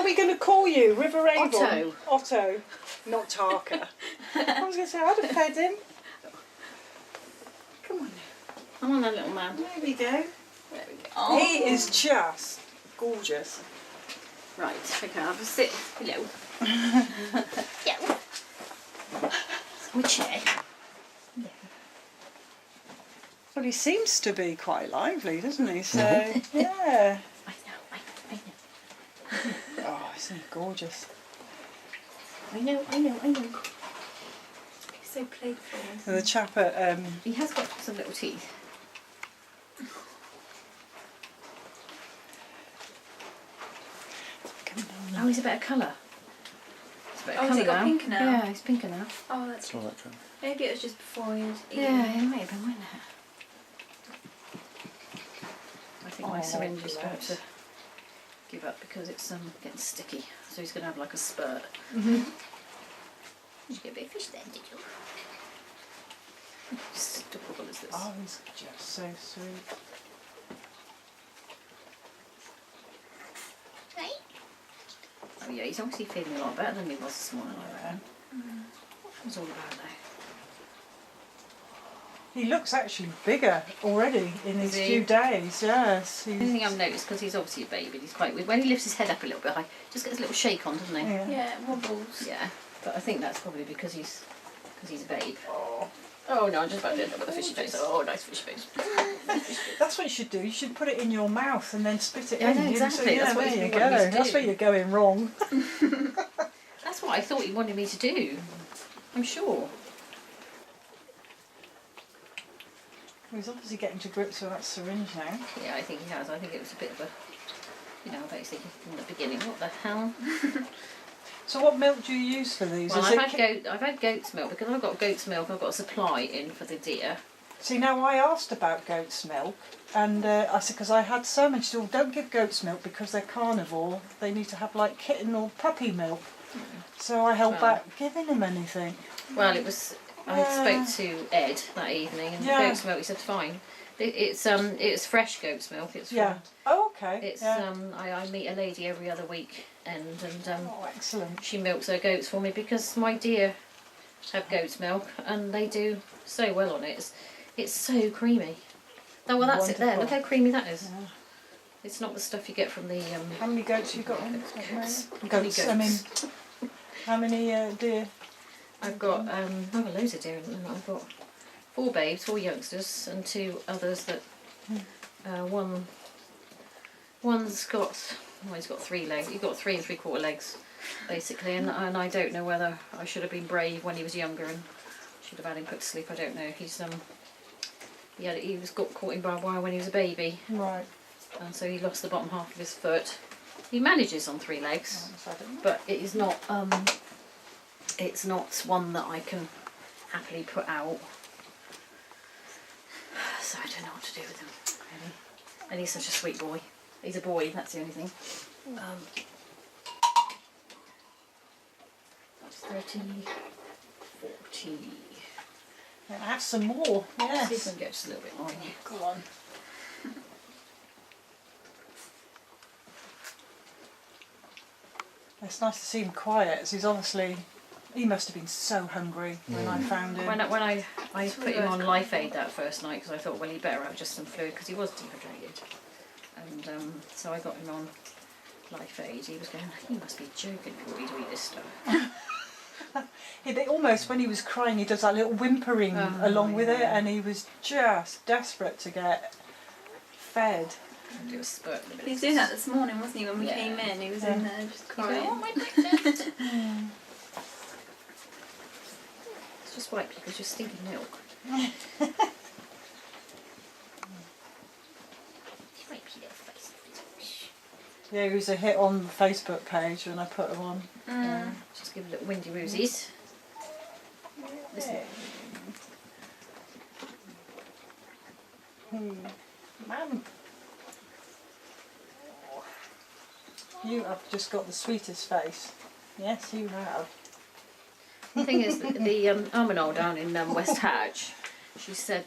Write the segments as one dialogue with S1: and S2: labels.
S1: are we going to call you? River Avon?
S2: Otto.
S1: Otto. Not Tarka. I was going to say, I'd have fed him. Come on now.
S2: Come on then, little man.
S1: There we go.
S2: There we go. Oh.
S1: He is just gorgeous.
S2: Right, okay, I'll have a sit. Hello. Yeah. My chair. Yeah.
S1: Well, he seems to be quite lively, doesn't he? So, yeah.
S2: I know.
S1: Oh, isn't he gorgeous?
S2: I know.
S3: He's so playful.
S1: And the chap at...
S2: He has got some little teeth. Oh, he's a better colour.
S3: Oh, has he got pinker now?
S2: Yeah, he's pinker now.
S3: Oh, that's good. Maybe it was just before he had eaten.
S2: Yeah, it might have been, wouldn't it? I think my syringe is about to give up because it's getting sticky. So he's going to have like a spurt. Did you get a big fish then, did you? How adorable is this?
S1: Oh, he's just so sweet.
S2: Oh yeah, he's obviously feeling a lot better than he was this morning, I reckon. What was all about though?
S1: He looks actually bigger already in these few days, yes.
S2: The only thing I've noticed, because he's obviously a baby, he's quite, when he lifts his head up a little bit, he just gets a little shake on, doesn't he?
S3: Yeah, it wobbles.
S2: Yeah, but I think that's probably because he's a babe. Oh no, I'm just about to end up with a fishy face. Oh, nice fishy face.
S1: That's what you should do. You should put it in your mouth and then spit it
S2: Yeah,
S1: in.
S2: I know, exactly.
S1: So,
S2: That's what
S1: there
S2: you
S1: you
S2: want me to
S1: go.
S2: do.
S1: That's where you're going wrong.
S2: That's what I thought he wanted me to do. I'm sure.
S1: He's obviously getting to grips with that syringe now.
S2: Yeah, I think he has. I think it was a bit of a, I was thinking from the beginning, what the hell?
S1: So what milk do you use for these?
S2: Well, I've had goat's milk because I've got goat's milk. I've got a supply in for the deer.
S1: See, now I asked about goat's milk, and I said, because I had some, and she said, well, don't give goat's milk because they're carnivore. They need to have like kitten or puppy milk. So I held back giving him anything.
S2: Well, it was. I spoke to Ed that evening, and goat's milk. He said fine. It's fresh goat's milk. It's from,
S1: Oh, okay.
S2: It's I meet a lady every other week, and
S1: oh, excellent.
S2: she milks her goats for me because my deer have goat's milk, and they do so well on it. It's so creamy. Oh well, that's
S1: Wonderful.
S2: it there. Look how creamy that is. Yeah. It's not the stuff you get from the.
S1: How many goats you got?
S2: Goats.
S1: I mean, how many deer?
S2: I've got I've got loads of deer. I've got 4 babes, 4 youngsters, and 2 others that one's got. Well, he's got 3 legs. He's got 3 3/4 legs, basically, and I don't know whether I should have been brave when he was younger and should have had him put to sleep. I don't know. He was got caught in barbed wire when he was a baby.
S1: Right.
S2: And so he lost the bottom half of his foot. He manages on 3 legs, but it is not. It's not one that I can happily put out. So I don't know what to do with him, really. And he's such a sweet boy. He's a boy, that's the only thing. That's 30, 40.
S1: I have some more, yes.
S2: See if I can get just a little bit more in here.
S1: Go on. It's nice to see him quiet. He must have been so hungry when I found him.
S2: When I put him on Life Aid that first night, because I thought, well, he better have just some fluid, because he was dehydrated. And so I got him on Life Aid. He was going, you must be joking for me to eat this stuff.
S1: Almost, when he was crying, he does that little whimpering along with it, and he was just desperate to get fed.
S2: I'll do a spurt in a minute.
S3: He was doing that this morning, wasn't he, when we came in? He was in there just crying.
S2: Oh, my breakfast! It's just white because you're stinking milk.
S1: Yeah, he was a hit on the Facebook page when I put him on.
S2: Just give a little windy woosies. Listen.
S1: Mum. You have just got the sweetest face. Yes, you have.
S2: The thing is, the Arminol down in West Hatch, she said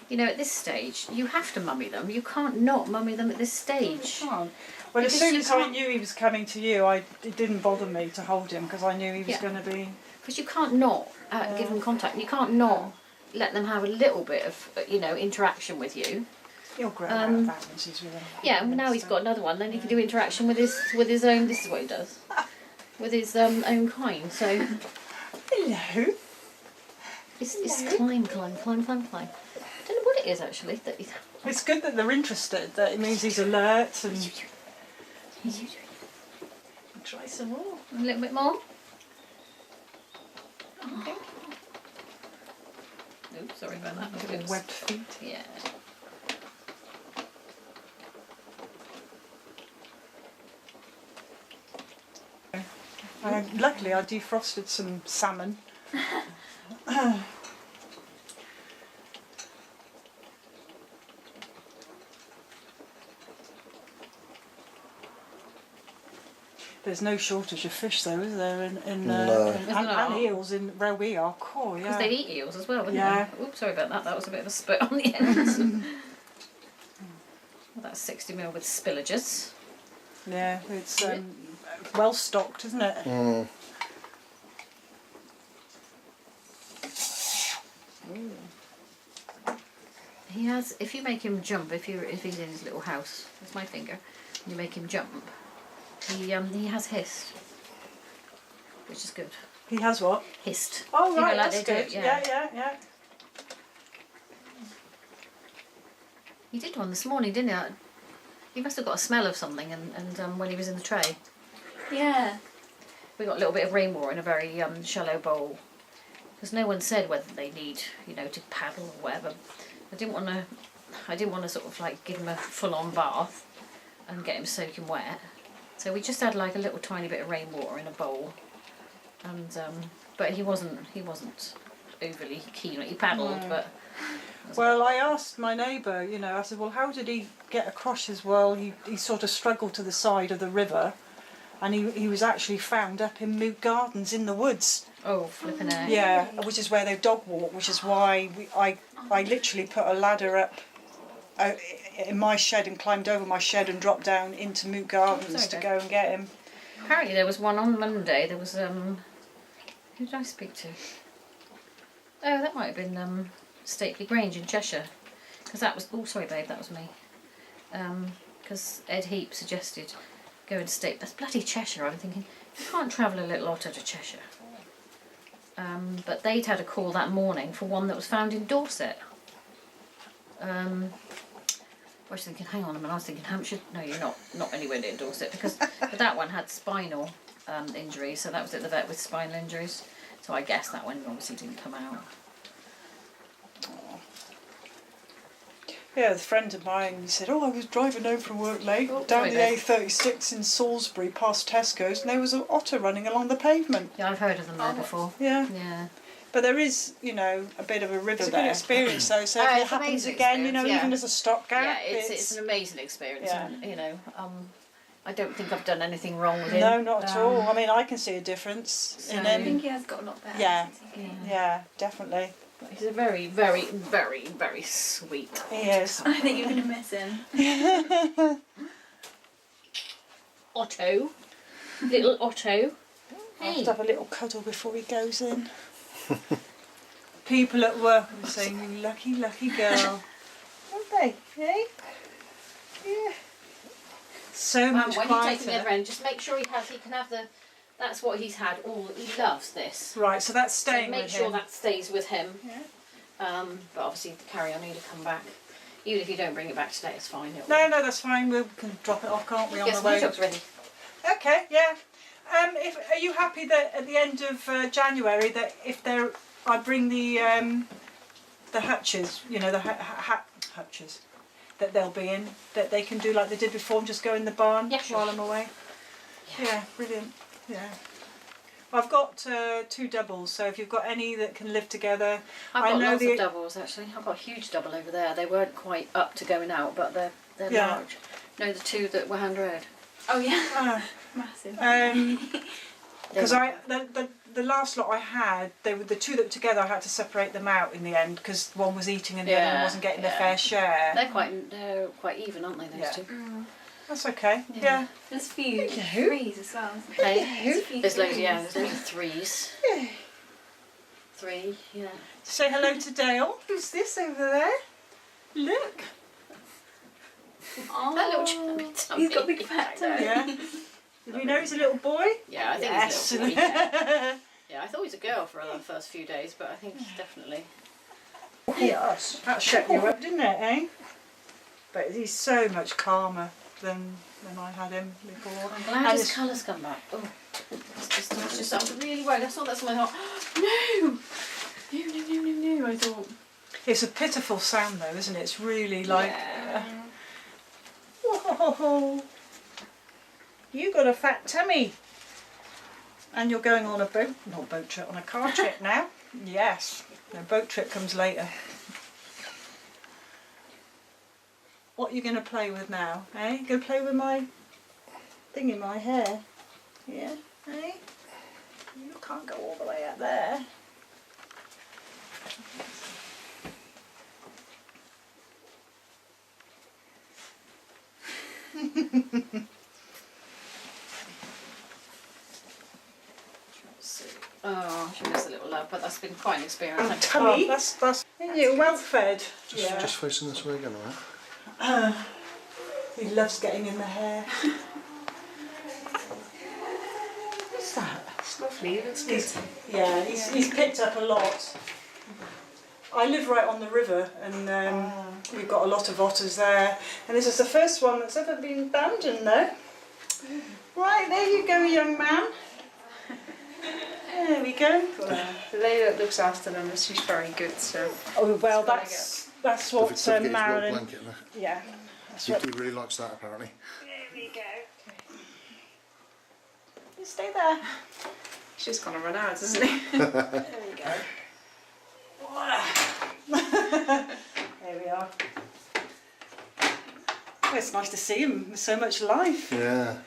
S2: You know, at this stage, you have to mummy them. You can't not mummy them at this stage.
S1: You can't. Well, as
S2: Because
S1: soon
S2: you
S1: as I
S2: can't-
S1: knew he was coming to you, it didn't bother me to hold him because I knew he was
S2: Yeah.
S1: going to be.
S2: Because you can't not give them contact. You can't not let them have a little bit of, you know, interaction with you.
S1: He'll grow out of that once he's with him.
S2: Yeah, and now he's got another one. Then he can do interaction with his own. This is what he does, with his own kind. So
S1: Hello.
S2: it's climb. I don't know what it is actually. That he's,
S1: It's good that they're interested. That it means he's alert and. Try some more.
S2: a little bit more. Okay. Oops, sorry about that.
S1: Little webbed feet.
S2: Yeah.
S1: Luckily, I defrosted some salmon. There's no shortage of fish, though, is there?
S4: No.
S1: And eels in where we are. Cool,
S2: Because
S1: yeah.
S2: they eat eels as well, wouldn't
S1: Yeah.
S2: they? Oops, sorry about that. That was a bit of a spit on the end. Well, that's 60ml with spillages.
S1: Yeah, it's well stocked, isn't it?
S4: Mm.
S2: He has. If you make him jump, if he's in his little house, that's my finger, and you make him jump, he has hissed, which is good.
S1: He has what?
S2: Hissed.
S1: Oh,
S2: You know,
S1: right,
S2: like
S1: that's
S2: they
S1: good.
S2: do,
S1: Yeah.
S2: He did one this morning, didn't he? He must have got a smell of something, and when he was in the tray,
S3: Yeah.
S2: we got a little bit of rainwater in a very shallow bowl, because no one said whether they need, you know, to paddle or whatever. I didn't want to sort of like give him a full-on bath and get him soaking wet. So we just had like a little tiny bit of rainwater in a bowl, and but he wasn't overly keen. He paddled, but.
S1: Well, I asked my neighbour, you know, I said, well, how did he get across as well? He sort of struggled to the side of the river, and he was actually found up in Moot Gardens in the woods.
S2: Oh, flipping out.
S1: Yeah, which is where they dog walk, which is why I literally put a ladder up in my shed and climbed over my shed and dropped down into Moot Gardens to go and get him.
S2: Apparently there was one on Monday. There was who did I speak to? Oh, that might have been Stately Grange in Cheshire, because that was. Oh, sorry, babe, that was me. Because Ed Heap suggested going to State. That's bloody Cheshire. I'm thinking you can't travel a little otter to Cheshire. But they'd had a call that morning for one that was found in Dorset. I was thinking, hang on a minute, I was thinking Hampshire. No, you're not anywhere near Dorset, because that one had spinal injuries, so that was at the vet with spinal injuries. So I guess that one obviously didn't come out.
S1: Yeah, a friend of mine, he said, I was driving home from work late, down
S2: sorry,
S1: the
S2: babe.
S1: A36 in Salisbury, past Tesco's, and there was an otter running along the pavement.
S2: Yeah, I've heard of them there before.
S1: Yeah.
S2: Yeah.
S1: But there is, you know, a bit of a river
S3: It's a
S1: there.
S3: good
S1: experience though, so
S2: Oh,
S1: if it
S2: it's
S1: happens
S2: amazing
S1: again, you know,
S2: experience, yeah.
S1: even as a stopgap,
S2: Yeah, it's an amazing experience,
S1: Yeah.
S2: and you know, I don't think I've done anything wrong with him.
S1: No, not at all. I mean, I can see a difference in
S2: so-
S3: I
S1: him.
S3: think he has got a lot better.
S1: Yeah.
S3: since he came.
S1: Yeah, definitely.
S2: But he's a very, very, very, very sweet.
S1: He is.
S3: I think you're going to miss him.
S2: Otto, little Otto.
S1: I have
S2: Hey.
S1: to have a little cuddle before he goes in. People at work are saying, you lucky, lucky girl. Aren't they? Eh? Yeah. So much
S2: when you take him the other
S1: quieter.
S2: end, just make sure he can have the. That's what he's had. He loves this.
S1: Right, so that's
S2: So
S1: staying
S2: make
S1: with
S2: sure
S1: him.
S2: that stays with him.
S1: Yeah.
S2: But obviously, carry on. Need to come back. Even if you don't bring it back today, it's fine.
S1: No, that's fine. We can drop it off, can't we, on
S2: Yes,
S1: the
S2: my
S1: way?
S2: job's ready.
S1: Okay, yeah. Are you happy that at the end of January that if I bring the hutches, you know, the hutches that they'll be in, that they can do like they did before and just go in the barn
S2: Yeah, sure.
S1: while I'm away?
S2: Yeah.
S1: Yeah, brilliant. Yeah. I've got 2 doubles, so if you've got any that can live together,
S2: I've got
S1: know
S2: lots
S1: the-
S2: of doubles actually. I've got a huge double over there. They weren't quite up to going out, but they're
S1: Yeah.
S2: large. No, the 2 that were hand read.
S3: Oh, yeah.
S1: Ah,
S3: Massive.
S1: because the the last lot I had, they were the two that were together. I had to separate them out in the end because one was eating and the other one wasn't getting their fair share.
S2: They're quite even, aren't they? Those two.
S1: That's okay. Yeah.
S3: There's a few threes as well.
S2: There's loads. Yeah, there's loads of threes.
S1: Yeah.
S2: 3. Yeah.
S1: Say hello to Dale. Who's this over there? Look.
S3: Oh,
S2: That little chubby tummy.
S3: he's got a big fat tummy.
S1: Yeah. Did we know he's a little boy?
S2: Yeah, I think
S1: Yes.
S2: he's a little boy. Yeah, I thought he was a girl for the first few days, but I think he's definitely.
S1: Yes. That shut you up, didn't it, eh? But he's so much calmer than I had him before.
S2: I'm glad his colour's come back. Oh, it's just I'm really worried. I saw that something. I thought, no. I thought.
S1: It's a pitiful sound though, isn't it? It's really like. Whoa! You got a fat tummy. And you're going on a boat trip, on a car trip now. Yes. The boat trip comes later. What are you going to play with now, eh? Going to play with my thing in my hair? Yeah, eh? You can't go all the way up there.
S2: Oh, she was a little love, but that's been quite an experience.
S1: Oh, tummy. That's you're well fed.
S4: Just facing this way again, alright?
S1: He loves getting in the hair. What's that?
S3: It's lovely, it looks good.
S1: He's picked up a lot. I live right on the river and we've got a lot of otters there. And this is the first one that's ever been abandoned though. Right, there you go, young man. There we go.
S3: The lady that looks after them, she's very good, so.
S1: Oh well, that's what Marilyn.
S4: Blanket,
S1: Yeah, that's
S4: he
S1: what.
S4: really likes that apparently.
S1: There we go. You stay there.
S3: She's gonna run out, isn't he?
S1: There we go. There we are. Oh, it's nice to see him with so much life.
S4: Yeah.